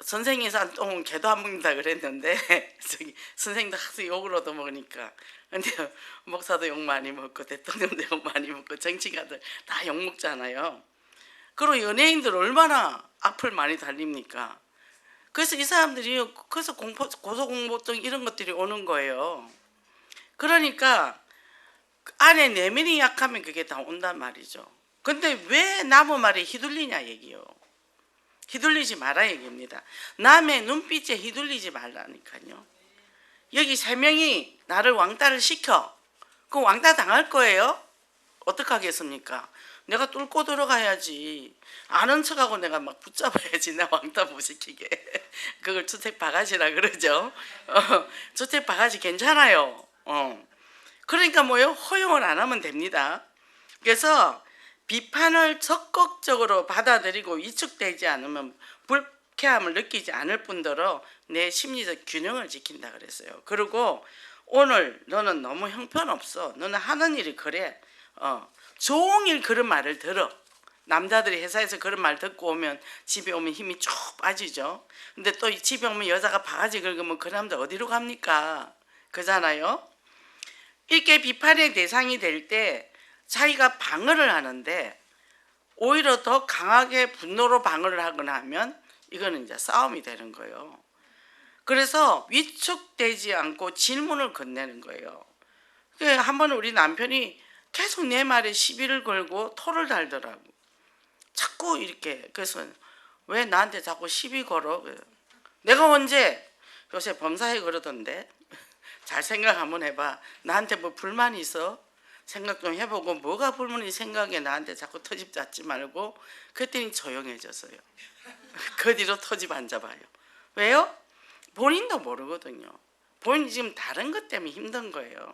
선생이 산 똥은 개도 안 먹는다 그랬는데 저기 선생도 항상 욕을 얻어먹으니까. 근데 목사도 욕 많이 먹고 대통령도 욕 많이 먹고 정치가들 다 욕 먹잖아요. 그리고 연예인들 얼마나 악플 많이 달립니까? 그래서 이 사람들이 그래서 고소공포증 이런 것들이 오는 거예요. 그러니까 안에 내면이 약하면 그게 다 온단 말이죠. 근데 왜 남의 말에 휘둘리냐 얘기요. 휘둘리지 마라 얘기입니다. 남의 눈빛에 휘둘리지 말라니까요. 여기 3명이 나를 왕따를 시켜. 그럼 왕따 당할 거예요? 어떡하겠습니까? 내가 뚫고 들어가야지. 아는 척하고 내가 막 붙잡아야지. 나 왕따 못 시키게. 그걸 주택 바가지라 그러죠. 주택 바가지 괜찮아요. 그러니까 뭐요? 허용을 안 하면 됩니다. 그래서 비판을 적극적으로 받아들이고 위축되지 않으면 불쾌함을 느끼지 않을 뿐더러 내 심리적 균형을 지킨다 그랬어요. 그리고 오늘 너는 너무 형편없어. 너는 하는 일이 그래. 종일 그런 말을 들어. 남자들이 회사에서 그런 말 듣고 오면 집에 오면 힘이 쭉 빠지죠. 근데 또 집에 오면 여자가 바가지 긁으면 그 남자 어디로 갑니까? 그잖아요. 이렇게 비판의 대상이 될 때 자기가 방어를 하는데 오히려 더 강하게 분노로 방어를 하거나 하면 이거는 이제 싸움이 되는 거예요. 그래서 위축되지 않고 질문을 건네는 거예요. 한 번은 우리 남편이 계속 내 말에 시비를 걸고 토를 달더라고. 자꾸 이렇게. 그래서 왜 나한테 자꾸 시비 걸어? 내가 언제 요새 범사에 그러던데 잘 생각 한번 해봐. 나한테 뭐 불만이 있어? 생각 좀 해보고 뭐가 불만이 생각에 나한테 자꾸 터집 잡지 말고. 그랬더니 조용해졌어요. 그 뒤로 터집 안 잡아요. 왜요? 본인도 모르거든요. 본인이 지금 다른 것 때문에 힘든 거예요.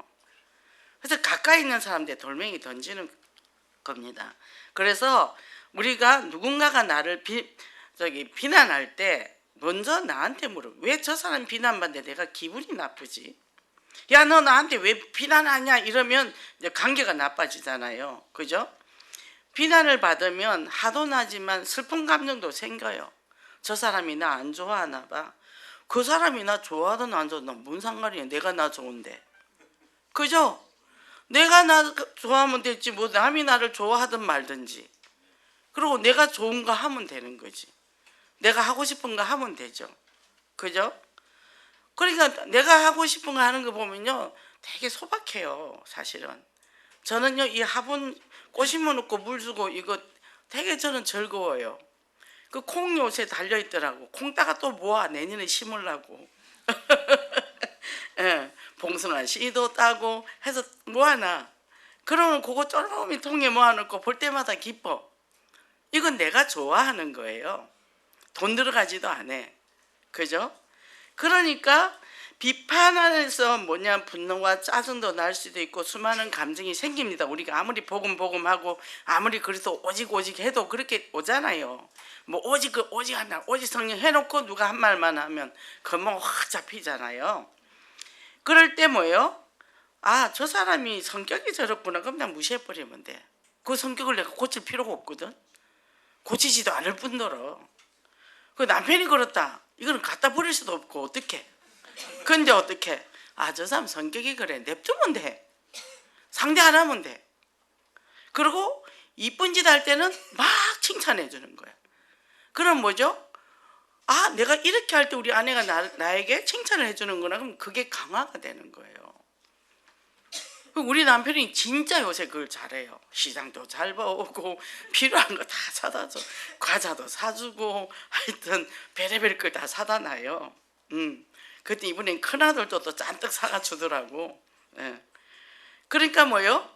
그래서 가까이 있는 사람한테 돌멩이 던지는 겁니다. 그래서 우리가 누군가가 나를 비난할 때 먼저 나한테 물어. 왜 저 사람 비난받는데 내가 기분이 나쁘지? 야, 너 나한테 왜 비난하냐? 이러면 이제 관계가 나빠지잖아요. 그죠? 비난을 받으면 화도 나지만 슬픈 감정도 생겨요. 저 사람이 나 안 좋아하나 봐. 그 사람이 나 좋아하든 안 좋아하든 뭔 상관이야. 내가 나 좋은데. 그죠? 내가 나 좋아하면 됐지 뭐 남이 나를 좋아하든 말든지. 그리고 내가 좋은 거 하면 되는 거지. 내가 하고 싶은 거 하면 되죠. 그죠? 그러니까 내가 하고 싶은 거 하는 거 보면요 되게 소박해요. 사실은 저는요 이 화분 꽃 심어놓고 물 주고 이거 되게 저는 즐거워요. 그 콩 요새 달려있더라고. 콩 따가 또 모아 내년에 심으려고. 예, 봉숭아 씨도 따고 해서 모아놔. 그러면 그거 쫄쫄이 통에 모아놓고 볼 때마다 기뻐. 이건 내가 좋아하는 거예요. 돈 들어가지도 않아. 그죠? 그러니까 비판 안에서 뭐냐 분노와 짜증도 날 수도 있고 수많은 감정이 생깁니다. 우리가 아무리 보금보금하고 아무리 그래서 오직 해도 그렇게 오잖아요. 뭐 오직 한다 오직 성령 해놓고 누가 한 말만 하면 그뭐 확 잡히잖아요. 그럴 때 뭐예요? 아, 저 사람이 성격이 저렇구나. 그럼 그냥 무시해버리면 돼. 그 성격을 내가 고칠 필요가 없거든. 고치지도 않을 뿐더러. 그 남편이 그렇다. 이거는 갖다 버릴 수도 없고 어떡해. 근데 어떡해. 아, 저 사람 성격이 그래. 냅두면 돼. 상대 안 하면 돼. 그리고 이쁜 짓 할 때는 막 칭찬해 주는 거야. 그럼 뭐죠? 아, 내가 이렇게 할 때 우리 아내가 나에게 칭찬을 해주는구나. 그럼 그게 강화가 되는 거예요. 우리 남편이 진짜 요새 그걸 잘해요. 시장도 잘 봐오고 필요한 거 다 사다 줘. 과자도 사주고 하여튼 별의별 걸 다 사다 놔요. 그때 이번엔 큰아들도 또 잔뜩 사가 주더라고. 예. 그러니까 뭐요?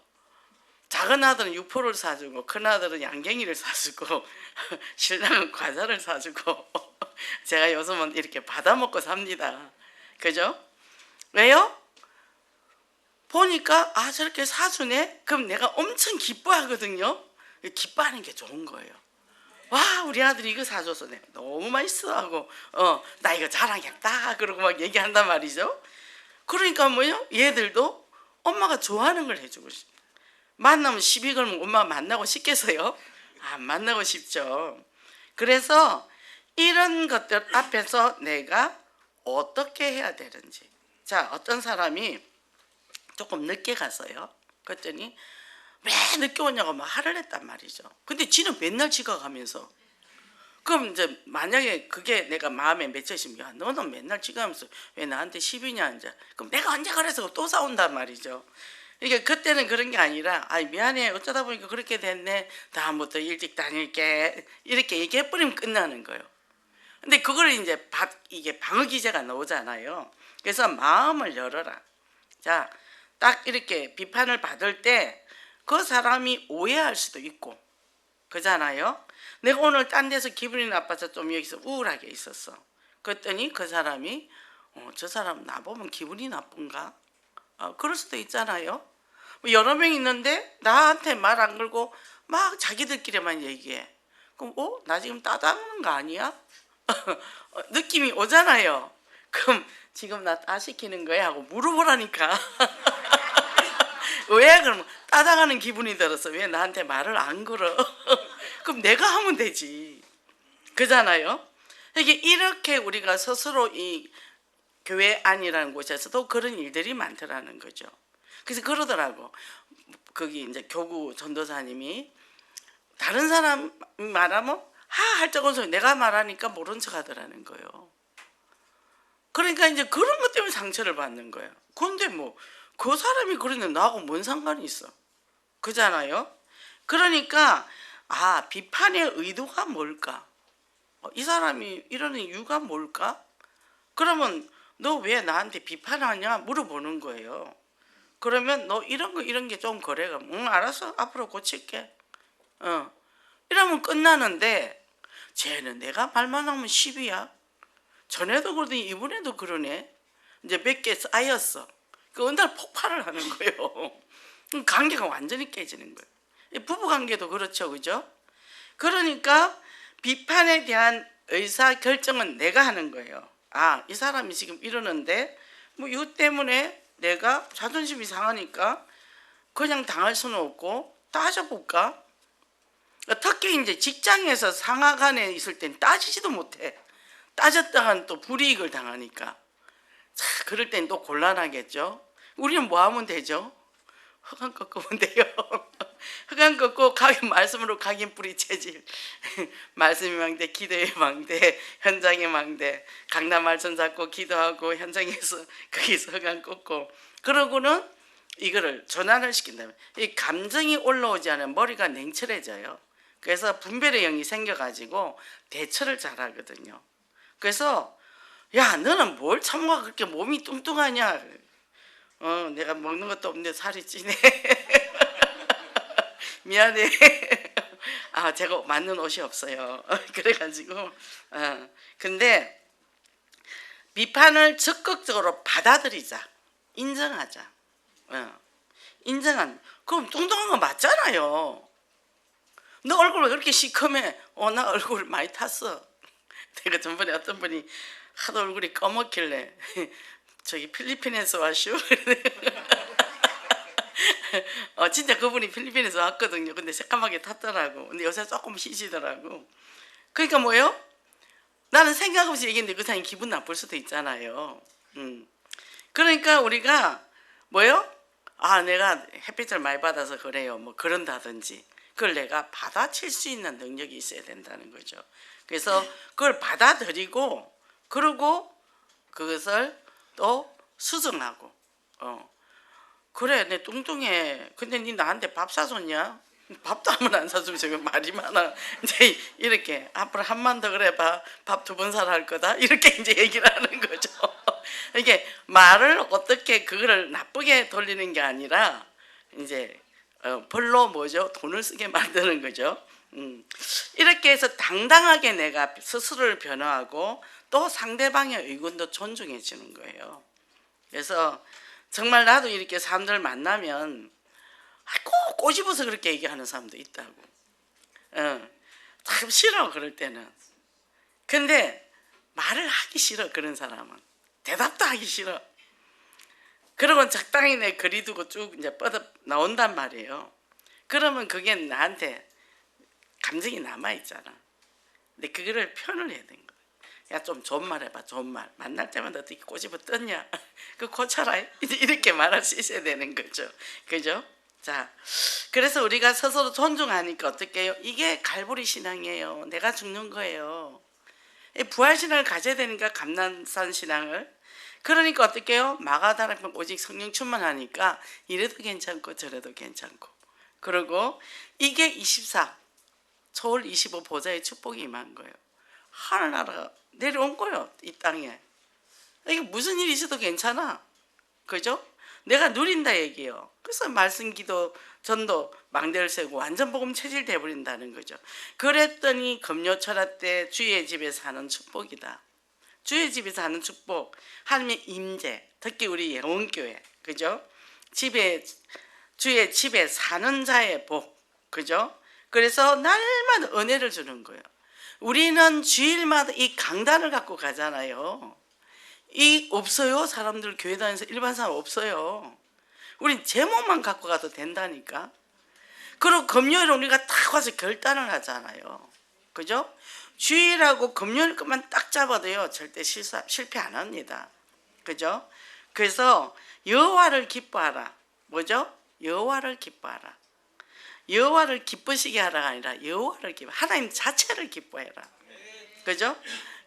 작은 아들은 육포를 사주고 큰아들은 양갱이를 사주고 신랑은 과자를 사주고 제가 요즘은 이렇게 받아먹고 삽니다. 그죠? 왜요? 보니까 아, 저렇게 사주네? 그럼 내가 엄청 기뻐하거든요. 기뻐하는 게 좋은 거예요. 와, 우리 아들이 이거 사줘서 내가 너무 맛있어 하고 나 이거 자랑했다 그러고 막 얘기한단 말이죠. 그러니까 뭐요? 얘들도 엄마가 좋아하는 걸 해주고 싶어. 만나면 시비 걸면 엄마 만나고 싶겠어요? 안 만나고 싶죠. 그래서 이런 것들 앞에서 내가 어떻게 해야 되는지. 자, 어떤 사람이 조금 늦게 갔어요. 그랬더니 왜 늦게 오냐고 막 화를 냈단 말이죠. 근데 지는 맨날 지가 가면서 그럼 이제 만약에 그게 내가 마음에 맺혀지면 야, 너는 맨날 지가 하면서 왜 나한테 시비냐 이제. 그럼 내가 언제 그래서 또 싸운단 말이죠. 이게 그때는 그런 게 아니라 아, 미안해 어쩌다 보니까 그렇게 됐네. 다음부터 일찍 다닐게 이렇게 얘기해버리면 끝나는 거예요. 근데 그걸 이제 이게 방어 기제가 나오잖아요. 그래서 마음을 열어라. 자, 딱 이렇게 비판을 받을 때 그 사람이 오해할 수도 있고 그잖아요. 내가 오늘 딴 데서 기분이 나빠서 좀 여기서 우울하게 있었어. 그랬더니 그 사람이 저 사람 나보면 기분이 나쁜가? 그럴 수도 있잖아요. 뭐 여러 명 있는데 나한테 말 안 걸고 막 자기들끼리만 얘기해. 그럼 나 지금 따다하는 거 아니야? 느낌이 오잖아요. 그럼 지금 나 따시키는 거야? 하고 물어보라니까. 왜 그러면 따라가는 기분이 들어서 왜 나한테 말을 안 걸어? 그럼 내가 하면 되지. 그잖아요. 이게 이렇게 우리가 스스로 이 교회 안이라는 곳에서도 그런 일들이 많더라는 거죠. 그래서 그러더라고. 거기 이제 교구 전도사님이 다른 사람 말하면 할 적은 소리 내가 말하니까 모른 척 하더라는 거예요. 그러니까 이제 그런 것 때문에 상처를 받는 거예요. 근데 뭐 그 사람이 그러는데 나하고 뭔 상관이 있어? 그잖아요. 그러니까 아, 비판의 의도가 뭘까? 이 사람이 이러는 이유가 뭘까? 그러면 너 왜 나한테 비판하냐 물어보는 거예요. 그러면 너 이런 게 좀 그래. 응, 알았어. 앞으로 고칠게. 이러면 끝나는데 쟤는 내가 말만 하면 시비야. 전에도 그러더니 이번에도 그러네. 이제 몇 개 쌓였어. 그 어느 날 폭발을 하는 거예요. 관계가 완전히 깨지는 거예요. 부부 관계도 그렇죠, 그죠? 그러니까 비판에 대한 의사 결정은 내가 하는 거예요. 아, 이 사람이 지금 이러는데 뭐 이것 때문에 내가 자존심이 상하니까 그냥 당할 수는 없고 따져볼까? 특히 이제 직장에서 상하 간에 있을 땐 따지지도 못해. 따졌다간 또 불이익을 당하니까. 자, 그럴 땐 또 곤란하겠죠. 우리는 뭐 하면 되죠? 흑암 꺾으면 돼요. 흑암 꺾고 말씀으로 각인 뿌리 체질. 말씀의 망대, 기도의 망대, 현장의 망대. 강남 말씀 잡고 기도하고 현장에서 거기서 흑암 꺾고. 그러고는 이거를 전환을 시킨다면 이 감정이 올라오지 않으면 머리가 냉철해져요. 그래서 분별의 영이 생겨가지고 대처를 잘하거든요. 그래서 야, 너는 뭘 참고 그렇게 몸이 뚱뚱하냐? 내가 먹는 것도 없는데 살이 찌네. 미안해. 아, 제가 맞는 옷이 없어요. 그래가지고 근데 비판을 적극적으로 받아들이자. 인정하자. 인정한. 그럼 뚱뚱한 거 맞잖아요. 너 얼굴 왜 그렇게 시커매? 나 얼굴 많이 탔어. 내가 전번에 어떤 분이 하도 얼굴이 검었길래 저기 필리핀에서 왔슈? 진짜 그분이 필리핀에서 왔거든요. 근데 새까맣게 탔더라고. 근데 요새 조금 희시더라고. 그러니까 뭐요? 나는 생각 없이 얘기했는데 그 사람이 기분 나쁠 수도 있잖아요. 그러니까 우리가 뭐요? 내가 햇빛을 많이 받아서 그래요. 뭐 그런다든지. 그걸 내가 받아칠 수 있는 능력이 있어야 된다는 거죠. 그래서 그걸 받아들이고 그리고 그것을 또 수정하고 그래 내 뚱뚱해. 근데 니 나한테 밥 사줬냐? 밥도 한 번 안 사주면서 왜 말이 많아. 이제 이렇게 앞으로 한 번 더 그래봐. 밥 2번 사라 할 거다. 이렇게 이제 얘기를 하는 거죠. 이게 말을 어떻게 그거를 나쁘게 돌리는 게 아니라 이제 별로 뭐죠? 돈을 쓰게 만드는 거죠. 이렇게 해서 당당하게 내가 스스로를 변화하고 또 상대방의 의견도 존중해주는 거예요. 그래서 정말 나도 이렇게 사람들 만나면 꼭 꼬집어서 그렇게 얘기하는 사람도 있다고. 참 싫어 그럴 때는. 근데 말을 하기 싫어 그런 사람은. 대답도 하기 싫어. 그러고 적당히 내 거리 두고 쭉 이제 뻗어 나온단 말이에요. 그러면 그게 나한테 감정이 남아있잖아. 근데 그거를 표현을 해야 되는 거야. 야, 좀 좋은 말 해봐, 좋은 말. 만날 때마다 어떻게 꼬집어 떴냐? 그 고쳐라. 이렇게 말할 수 있어야 되는 거죠. 그죠? 자, 그래서 우리가 스스로 존중하니까 어떻게 해요? 이게 갈보리 신앙이에요. 내가 죽는 거예요. 부활 신앙을 가져야 되니까 감난산 신앙을. 그러니까 어떻게 해요? 마가다락방 오직 성령 충만하니까 이래도 괜찮고 저래도 괜찮고. 그리고 이게 24 초월 25 보좌의 축복이 임한 거예요. 하늘나라가 내려온 거예요. 이 땅에. 이게 무슨 일이 있어도 괜찮아. 그죠? 내가 누린다 얘기예요. 그래서 말씀, 기도, 전도, 망대를 세고 완전 복음 체질 돼버린다는 거죠. 그랬더니 금요철화 때 주의 집에 사는 축복이다. 주의 집에 사는 축복, 하나님의 임재, 특히 우리 영혼교회, 그죠? 주의 집에 사는 자의 복, 그죠? 그래서 날마다 은혜를 주는 거예요. 우리는 주일마다 이 강단을 갖고 가잖아요. 이 없어요. 사람들 교회 다니면서 일반 사람 없어요. 우린 제목만 갖고 가도 된다니까. 그리고 금요일에 우리가 딱 와서 결단을 하잖아요. 그죠? 주일하고 금요일 것만 딱 잡아도요 절대 실패 안 합니다. 그죠? 그래서 여호와를 기뻐하라. 뭐죠? 여호와를 기뻐하라. 여호와를 기쁘시게 하라가 아니라 여호와를 기뻐. 하나님 자체를 기뻐해라. 그죠?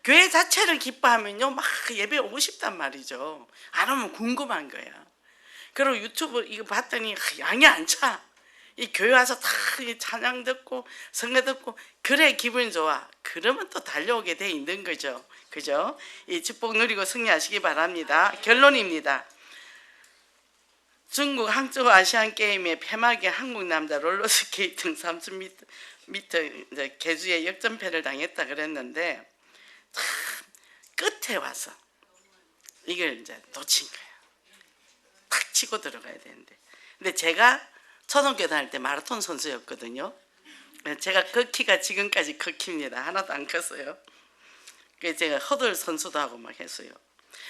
교회 자체를 기뻐하면요 막 예배 오고 싶단 말이죠. 안 오면 궁금한 거야. 그리고 유튜브 이거 봤더니 양이 안 차. 이 교회 와서 다 찬양 듣고 성가 듣고 그래 기분 좋아. 그러면 또 달려오게 돼 있는 거죠. 그죠? 이 축복 누리고 승리하시기 바랍니다. 결론입니다. 중국 항저우 아시안 게임의 폐막에 한국 남자 롤러스케이팅 30m 이제 개주에 역전패를 당했다 그랬는데 참 끝에 와서 이걸 이제 놓친 거야. 탁 치고 들어가야 되는데. 근데 제가 초등학교 다닐 때 마라톤 선수였거든요. 제가 그 키가 지금까지 그 키입니다. 하나도 안 컸어요. 그래서 제가 허들 선수도 하고 막 했어요.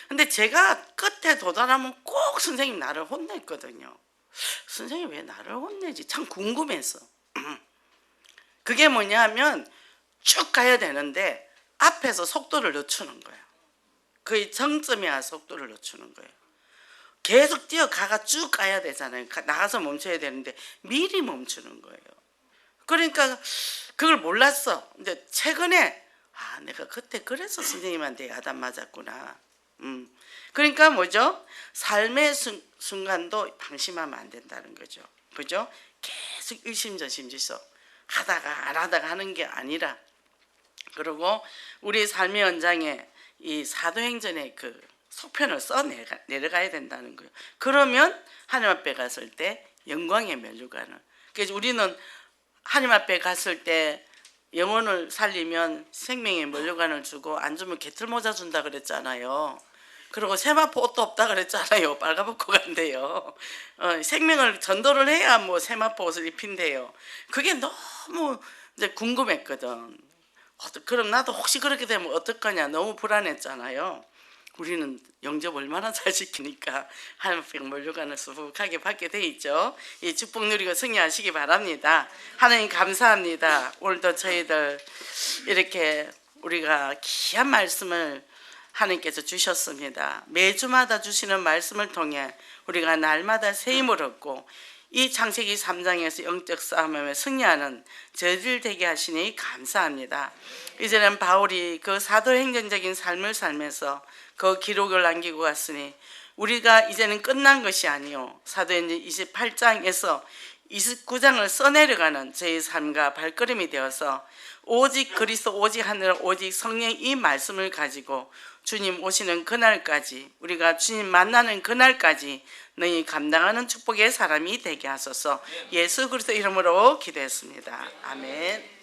근데 제가 끝에 도달하면 꼭 선생님 나를 혼냈거든요. 선생님 왜 나를 혼내지? 참 궁금했어. 그게 뭐냐면 쭉 가야 되는데 앞에서 속도를 늦추는 거예요. 거의 정점에 와서 속도를 늦추는 거예요. 계속 뛰어가가 쭉 가야 되잖아요. 나가서 멈춰야 되는데 미리 멈추는 거예요. 그러니까 그걸 몰랐어. 근데 최근에 내가 그때 그래서 선생님한테 야단 맞았구나. 그러니까 뭐죠? 삶의 순간도 방심하면 안 된다는 거죠. 그죠? 계속 일심전심지서 하다가 안 하다가 하는 게 아니라. 그리고 우리 삶의 연장에 이 사도행전의 그 속편을 써 내려가야 된다는 거예요. 그러면 하나님 앞에 갔을 때 영광의 면류관을. 그래서 우리는 하나님 앞에 갔을 때 영혼을 살리면 생명의 면류관을 주고 안 주면 개털모자 준다 그랬잖아요. 그리고 세마포 옷도 없다 그랬잖아요. 빨가벗고 간대요. 생명을 전도를 해야 뭐 세마포 옷을 입힌대요. 그게 너무 이제 궁금했거든. 그럼 나도 혹시 그렇게 되면 어떡하냐 너무 불안했잖아요. 우리는 영접 얼마나 잘 지키니까 한병 면류관을 수북하게 받게 돼 있죠. 이 축복 누리고 승리하시기 바랍니다. 하나님 감사합니다. 오늘도 저희들 이렇게 우리가 귀한 말씀을 하나님께서 주셨습니다. 매주마다 주시는 말씀을 통해 우리가 날마다 새 힘을 얻고 이 창세기 3장에서 영적 싸움에 승리하는 저희들 되게 하시니 감사합니다. 이제는 바울이 그 사도행전적인 삶을 살면서 그 기록을 남기고 갔으니 우리가 이제는 끝난 것이 아니요 사도행전 28장에서 29장을 써내려가는 저희 삶과 발걸음이 되어서 오직 그리스도 오직 하늘 오직 성령 이 말씀을 가지고 주님 오시는 그날까지 우리가 주님 만나는 그날까지 너희 감당하는 축복의 사람이 되게 하소서. 예수 그리스도 이름으로 기도했습니다. 아멘.